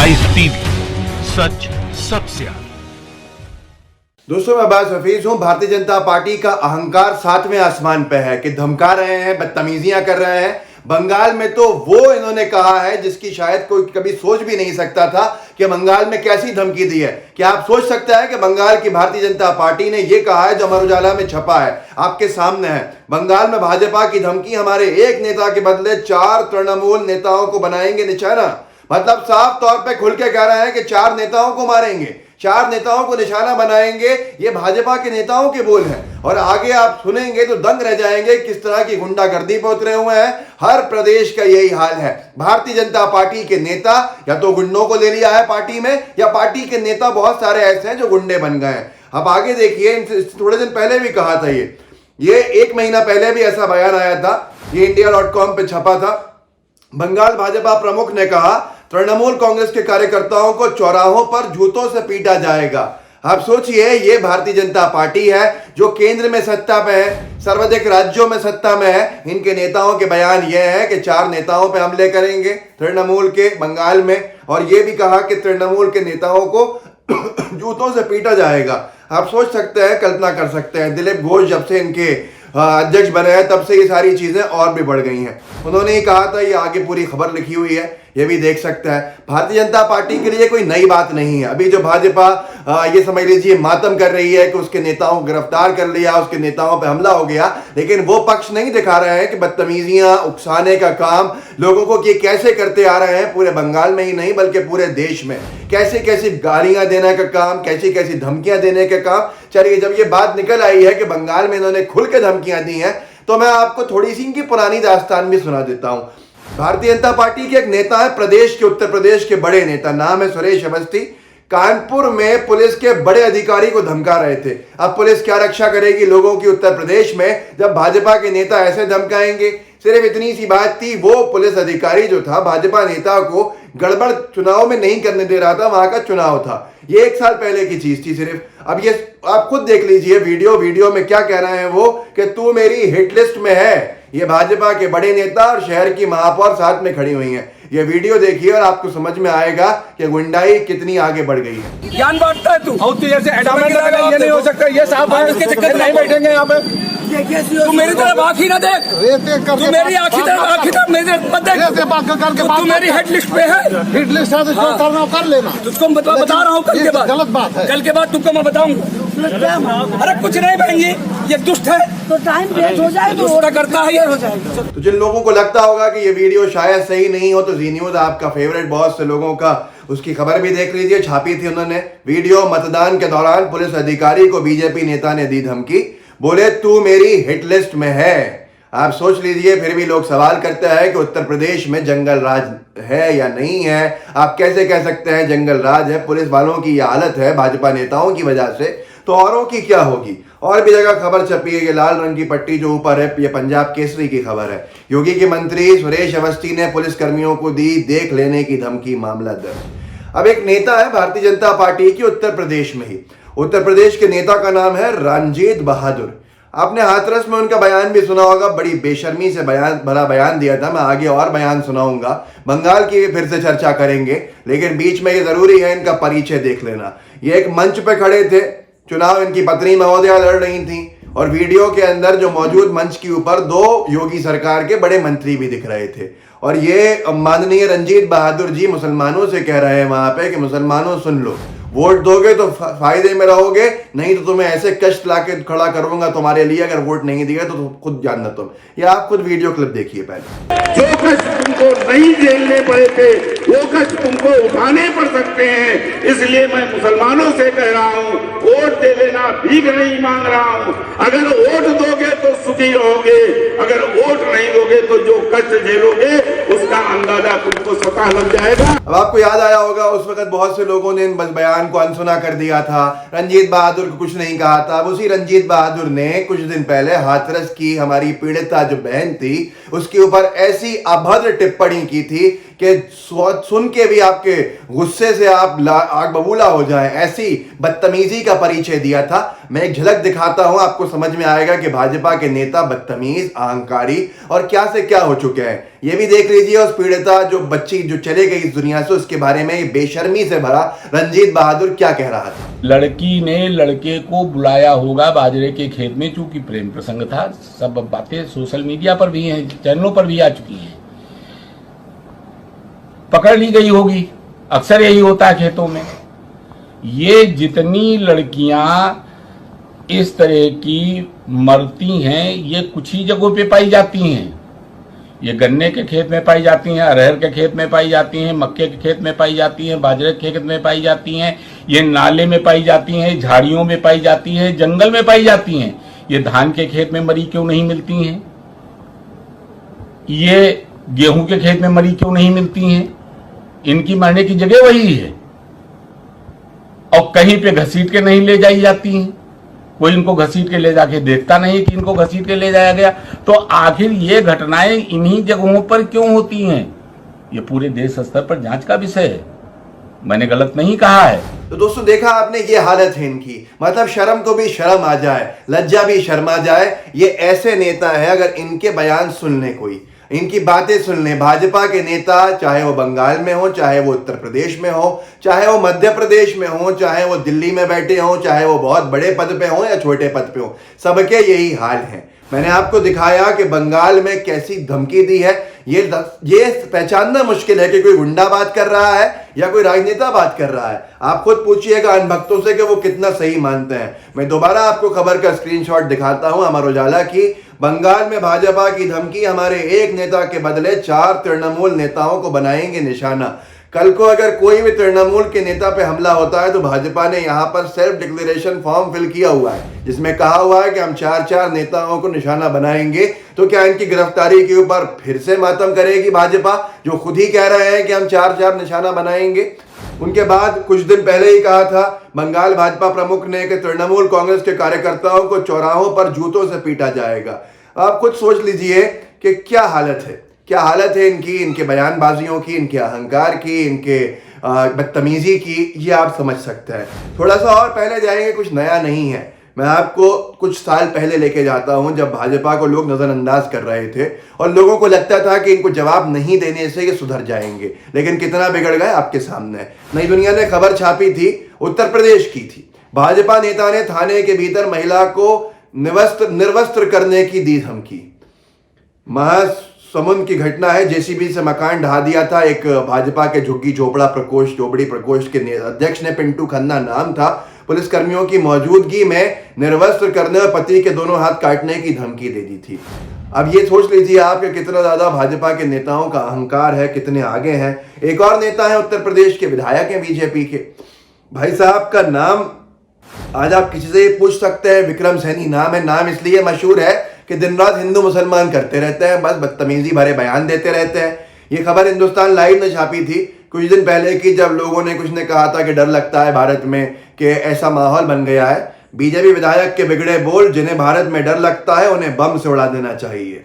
Live TV, सच सबसे आगे। दोस्तों, मैं अब्बास हफीज हूं। भारतीय जनता पार्टी का अहंकार सातवें आसमान पे है कि धमका रहे हैं, बदतमीजियां कर रहे हैं। बंगाल में तो वो इन्होंने कहा है जिसकी शायद कोई कभी सोच भी नहीं सकता था कि बंगाल में कैसी धमकी दी है। क्या आप सोच सकते हैं कि बंगाल की भारतीय जनता पार्टी ने यह कहा है जो अमर उजाला में छपा है, आपके सामने है। बंगाल में भाजपा की धमकी, हमारे एक नेता के बदले 4 तृणमूल नेताओं को बनाएंगे निशाना। मतलब साफ तौर पे खुल के कह रहे हैं कि 4 नेताओं को मारेंगे, 4 नेताओं को निशाना बनाएंगे। ये भाजपा के नेताओं के बोल हैं और आगे आप सुनेंगे तो दंग रह जाएंगे किस तरह की गुंडागर्दी पे उतरे हुए हैं। हर प्रदेश का यही हाल है। भारतीय जनता पार्टी के नेता या तो गुंडों को ले लिया है पार्टी में, या पार्टी के नेता बहुत सारे ऐसे हैं जो गुंडे बन गए हैं। अब आगे देखिए, थोड़े दिन पहले भी कहा था ये 1 महीना पहले भी ऐसा बयान आया था, ये इंडिया.com पे छपा था। बंगाल भाजपा प्रमुख ने कहा तृणमूल कांग्रेस के कार्यकर्ताओं को चौराहों पर जूतों से पीटा जाएगा। आप सोचिए, ये भारतीय जनता पार्टी है जो केंद्र में सत्ता में है, सर्वाधिक राज्यों में सत्ता में है। इनके नेताओं के बयान ये है कि 4 नेताओं पे हमले करेंगे तृणमूल के बंगाल में, और ये भी कहा कि तृणमूल के नेताओं को जूतों से पीटा जाएगा। आप सोच सकते हैं, कल्पना कर सकते हैं, दिलीप घोष जब से इनके अध्यक्ष बने हैं तब से ये सारी चीजें और भी बढ़ गई हैं। उन्होंने ही कहा था, ये आगे पूरी खबर लिखी हुई है, ये भी देख सकता है। भारतीय जनता पार्टी के लिए कोई नई बात नहीं है। अभी जो भाजपा ये समझ लीजिए मातम कर रही है कि उसके नेताओं को गिरफ्तार कर लिया, उसके नेताओं पे हमला हो गया, लेकिन वो पक्ष नहीं दिखा रहे हैं कि बदतमीजियां उकसाने का काम लोगों को ये कैसे करते आ रहे हैं, पूरे बंगाल में ही नहीं बल्कि पूरे देश में। कैसे कैसी गालियां देने का काम, कैसी कैसी धमकियां देने का काम। चलिए, जब ये बात निकल आई है कि बंगाल में इन्होंने खुल के धमकियां दी हैं, तो मैं आपको थोड़ी सी इनकी पुरानी दास्तान भी सुना देता हूं। भारतीय जनता पार्टी के एक नेता है प्रदेश के, उत्तर प्रदेश के बड़े नेता, नाम है सुरेश अवस्थी। कानपुर में पुलिस के बड़े अधिकारी को धमका रहे थे। अब पुलिस क्या रक्षा करेगी लोगों की उत्तर प्रदेश में जब भाजपा के नेता ऐसे धमकाएंगे। सिर्फ इतनी सी बात थी, वो पुलिस अधिकारी जो था भाजपा नेता को गड़बड़ चुनाव में नहीं करने दे रहा था, वहां का चुनाव था। ये 1 साल पहले की चीज थी सिर्फ। अब ये आप खुद देख लीजिए वीडियो में क्या कह रहे हैं वो, कि तू मेरी हिट लिस्ट में है। ये भाजपा के बड़े नेता और शहर की महापौर साथ में खड़ी हुई हैं। ये वीडियो देखिए और आपको समझ में आएगा कि गुंडाई कितनी आगे बढ़ गई है। ज्ञान बांटता है तू, ये नहीं हो सकता, ये साफ है, इसके चक्कर में नहीं बैठेंगे यहाँ पे। तू मेरी तरफ आँख ही ना देख, तू मेरी आँखी तरफ मेरी तरफ मत देख। तू मेरी हिट लिस्ट पे है, हिट लिस्ट है तो जो करना हो कर लेना। तुझको बता रहा हूँ, कल के बाद गलत बात है। कल के बाद तुमको मैं बताऊंगा। अरे कुछ नहीं बहन जी, ये दुष्ट है, तो टाइम वेस्ट हो जाए, दुष्ट करता है ये। हो जाएगा। तो जिन लोगों को लगता होगा कि ये वीडियो शायद सही नहीं हो, तो जी न्यूज आपका फेवरेट बहुत से लोगों का, उसकी खबर भी देख लीजिए, छापी थी उन्होंने वीडियो। मतदान के दौरान पुलिस अधिकारी को बीजेपी नेता ने दी धमकी, बोले तू मेरी हिट लिस्ट में है। आप सोच लीजिए, फिर भी लोग सवाल करते हैं कि उत्तर प्रदेश में जंगल राज है या नहीं है। आप कैसे कह सकते हैं जंगल राज है? पुलिस वालों की यह हालत है भाजपा नेताओं की वजह से, तो औरों की क्या होगी। और भी जगह खबर छपी है, ये लाल रंग की पट्टी जो ऊपर है, ये पंजाब केसरी की खबर है। योगी के मंत्री सुरेश अवस्थी ने पुलिस कर्मियों को दी देख लेने की धमकी, मामला दर्ज। अब एक नेता है भारतीय जनता पार्टी की उत्तर प्रदेश में ही, उत्तर प्रदेश के नेता का नाम है रणजीत बहादुर। आपने हाथरस में उनका बयान भी सुना होगा, बड़ी बेशर्मी से भरा बयान दिया था। मैं आगे और बयान सुनाऊंगा, बंगाल की फिर से चर्चा करेंगे, लेकिन बीच में ये जरूरी है इनका परिचय देख लेना। ये एक मंच पे खड़े थे, चुनाव इनकी पत्नी महोदया लड़ रही थी, और वीडियो के अंदर जो मौजूद मंच के ऊपर 2 योगी सरकार के बड़े मंत्री भी दिख रहे थे। और ये माननीय रणजीत बहादुर जी मुसलमानों से कह रहे हैं वहां पे कि मुसलमानों सुन लो, वोट दोगे तो फायदे में रहोगे, नहीं तो तुम्हें ऐसे कष्ट लाके खड़ा करूंगा तुम्हारे लिए, अगर वोट नहीं दिया तो खुद जानना तुम। ये आप खुद वीडियो क्लिप देखिए पहले। जो कष्ट तुमको नहीं झेलने पड़े थे वो कष्ट तुमको उठाने पड़ सकते हैं। इसलिए मैं मुसलमानों से कह रहा हूँ, वोट दे लेना, भीख नहीं मांग रहा हूँ। अगर वोट दोगे तो सुखी रहोगे, अगर वोट नहीं दोगे तो जो कष्ट झेलोगे उसका अंदाजा तुमको स्वतः लग जाएगा। अब आपको याद आया होगा, उस वक्त बहुत से लोगों ने बस बयान को अनसुना कर दिया था, रणजीत बहादुर को कुछ नहीं कहा था। अब उसी रणजीत बहादुर ने कुछ दिन पहले हाथरस की हमारी पीड़िता जो बहन थी उसके ऊपर ऐसी अभद्र टिप्पणी की थी कि सुन के भी आपके गुस्से से आप आग बबूला हो जाए, ऐसी बदतमीजी का परिचय दिया था। मैं एक झलक दिखाता हूं, आपको समझ में आएगा कि भाजपा के नेता बदतमीज, अहंकारी और क्या से क्या हो चुके हैं। ये भी देख लीजिए उस पीड़िता जो बच्ची जो चले गई इस दुनिया से, उसके बारे में ये बेशर्मी से भरा रंजीत बहादुर क्या कह रहा था। लड़की ने लड़के को बुलाया होगा बाजरे के खेत में, चूंकि प्रेम प्रसंग था। सब बातें सोशल मीडिया पर भी हैं, चैनलों पर भी आ चुकी हैं। पकड़ ली गई होगी, अक्सर यही होता है खेतों में। ये जितनी लड़कियां इस तरह की मरती हैं, ये कुछ ही जगहों पे पाई जाती हैं। ये गन्ने के खेत में पाई जाती हैं, अरहर के खेत में पाई जाती हैं, मक्के के खेत में पाई जाती हैं, बाजरे के खेत में पाई जाती हैं, ये नाले में पाई जाती हैं, झाड़ियों में पाई जाती हैं, जंगल में पाई जाती हैं। ये धान के खेत में मरी क्यों नहीं मिलती हैं? ये गेहूं के खेत में मरी क्यों नहीं मिलती हैं? इनकी मरने की जगह वही है, और कहीं पे घसीट के नहीं ले जाई जाती हैं। कोई इनको घसीट के ले जाके देखता नहीं कि इनको घसीट के ले जाया गया। तो आखिर ये घटनाएं इन्हीं जगहों पर क्यों होती हैं? ये पूरे देश स्तर पर जांच का विषय है, मैंने गलत नहीं कहा है। तो दोस्तों देखा आपने, ये हालत है इनकी। मतलब शर्म को भी शर्म आ जाए, लज्जा भी शर्मा जाए। ये ऐसे नेता है, अगर इनके बयान सुन ले कोई, इनकी बातें सुन ले भाजपा के नेता, चाहे वो बंगाल में हो, चाहे वो उत्तर प्रदेश में हो, चाहे वो मध्य प्रदेश में हो, चाहे वो दिल्ली में बैठे हो, चाहे वो बहुत बड़े पद पे हो या छोटे पद पे हो, सबके यही हाल है। मैंने आपको दिखाया कि बंगाल में कैसी धमकी दी है। ये पहचानना मुश्किल है कि कोई गुंडा बात कर रहा है या कोई राजनेता बात कर रहा है। आप खुद पूछिएगा अनभक्तों से कि वो कितना सही मानते हैं। मैं दोबारा आपको खबर का स्क्रीनशॉट दिखाता हूं अमर उजाला की। बंगाल में भाजपा की धमकी, हमारे एक नेता के बदले 4 तृणमूल नेताओं को बनाएंगे निशाना। कल को अगर कोई भी तृणमूल के नेता पे हमला होता है तो भाजपा ने यहां पर सेल्फ डिक्लेरेशन फॉर्म फिल किया हुआ है, जिसमें कहा हुआ है कि हम 4 नेताओं को निशाना बनाएंगे। तो क्या इनकी गिरफ्तारी के ऊपर फिर से मातम करेगी भाजपा, जो खुद ही कह रहे हैं कि हम 4 निशाना बनाएंगे? उनके बाद कुछ दिन पहले ही कहा था बंगाल भाजपा प्रमुख ने कि तृणमूल कांग्रेस के कार्यकर्ताओं को चौराहों पर जूतों से पीटा जाएगा। आप खुद सोच लीजिए कि क्या हालत है, क्या हालत है इनकी, इनके बयानबाजियों की, इनके अहंकार की, इनके बदतमीजी की। ये आप समझ सकते हैं। थोड़ा सा और पहले जाएंगे, कुछ नया नहीं है। मैं आपको कुछ साल पहले लेके जाता हूं, जब भाजपा को लोग नजरअंदाज कर रहे थे और लोगों को लगता था कि इनको जवाब नहीं देने से ये सुधर जाएंगे, लेकिन कितना बिगड़ गए आपके सामने। नई दुनिया ने खबर छापी थी, उत्तर प्रदेश की थी। भाजपा नेता ने थाने के भीतर महिला को निर्वस्त्र करने की दी धमकी। महासमुंद की घटना है, जेसीबी से मकान ढहा दिया था। एक भाजपा के झुग्गी झोपड़ी प्रकोष्ठ के अध्यक्ष ने, पिंटू खन्ना नाम था, पुलिसकर्मियों की मौजूदगी में निर्वस्त्र करने और पति के दोनों हाथ काटने की धमकी दे दी थी। अब ये सोच लीजिए आप कि कितना ज्यादा भाजपा के नेताओं का अहंकार है, कितने आगे हैं। एक और नेता है उत्तर प्रदेश के, विधायक हैं बीजेपी के। भाई साहब का नाम आज आप किसी से पूछ सकते हैं, विक्रम सैनी नाम है। नाम इसलिए मशहूर है कि दिन रात हिंदू मुसलमान करते रहते हैं, बस बदतमीजी भरे बयान देते रहते हैं। ये खबर हिंदुस्तान लाइव ने छापी थी कुछ दिन पहले की, जब लोगों ने कुछ ने कहा था कि डर लगता है भारत में कि ऐसा माहौल बन गया है। बीजेपी विधायक के बिगड़े बोल, जिन्हें भारत में डर लगता है उन्हें बम से उड़ा देना चाहिए।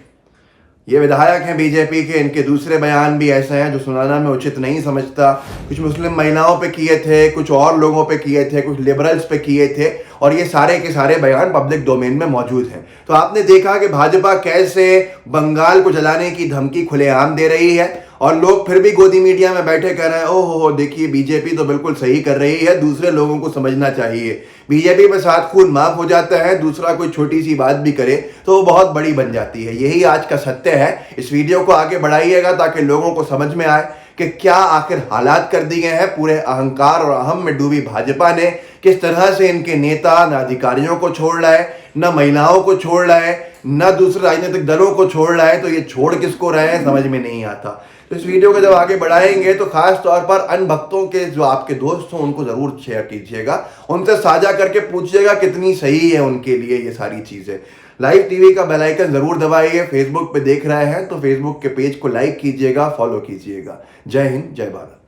ये विधायक हैं बीजेपी के, इनके दूसरे बयान भी ऐसे हैं जो सुनाना मैं उचित नहीं समझता। कुछ मुस्लिम महिलाओं पे किए थे, कुछ और लोगों पे किए थे, कुछ लिबरल्स पे किए थे, और ये सारे के सारे बयान पब्लिक डोमेन में मौजूद हैं। तो आपने देखा कि भाजपा कैसे बंगाल को जलाने की धमकी खुलेआम दे रही है, और लोग फिर भी गोदी मीडिया में बैठे कह रहे हैं ओहो देखिए बीजेपी तो बिल्कुल सही कर रही है। दूसरे लोगों को समझना चाहिए, बीजेपी में 7 खून माफ हो जाता है, दूसरा कोई छोटी सी बात भी करे तो वो बहुत बड़ी बन जाती है। यही आज का सत्य है। इस वीडियो को आगे बढ़ाइएगा ताकि लोगों को समझ में आए कि क्या आखिर हालात कर दिए हैं पूरे अहंकार और अहम में डूबी भाजपा ने। किस तरह से इनके नेता न अधिकारियों को छोड़ रहा है, न महिलाओं को छोड़ रहा है, न दूसरे राजनीतिक दलों को छोड़ रहा है। तो ये छोड़ किसको रहे हैं समझ में नहीं आता। तो इस वीडियो को जब आगे बढ़ाएंगे तो खास तौर पर अन भक्तों के जो आपके दोस्त हों उनको जरूर शेयर कीजिएगा, उनसे साझा करके पूछिएगा कितनी सही है उनके लिए ये सारी चीजें। लाइव टीवी का बेल आइकन जरूर दबाइए। फेसबुक पे देख रहे हैं तो फेसबुक के पेज को लाइक कीजिएगा, फॉलो कीजिएगा। जय हिंद, जय भारत।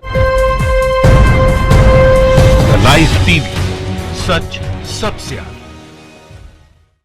लाइव टीवी, सच सबसे आगे।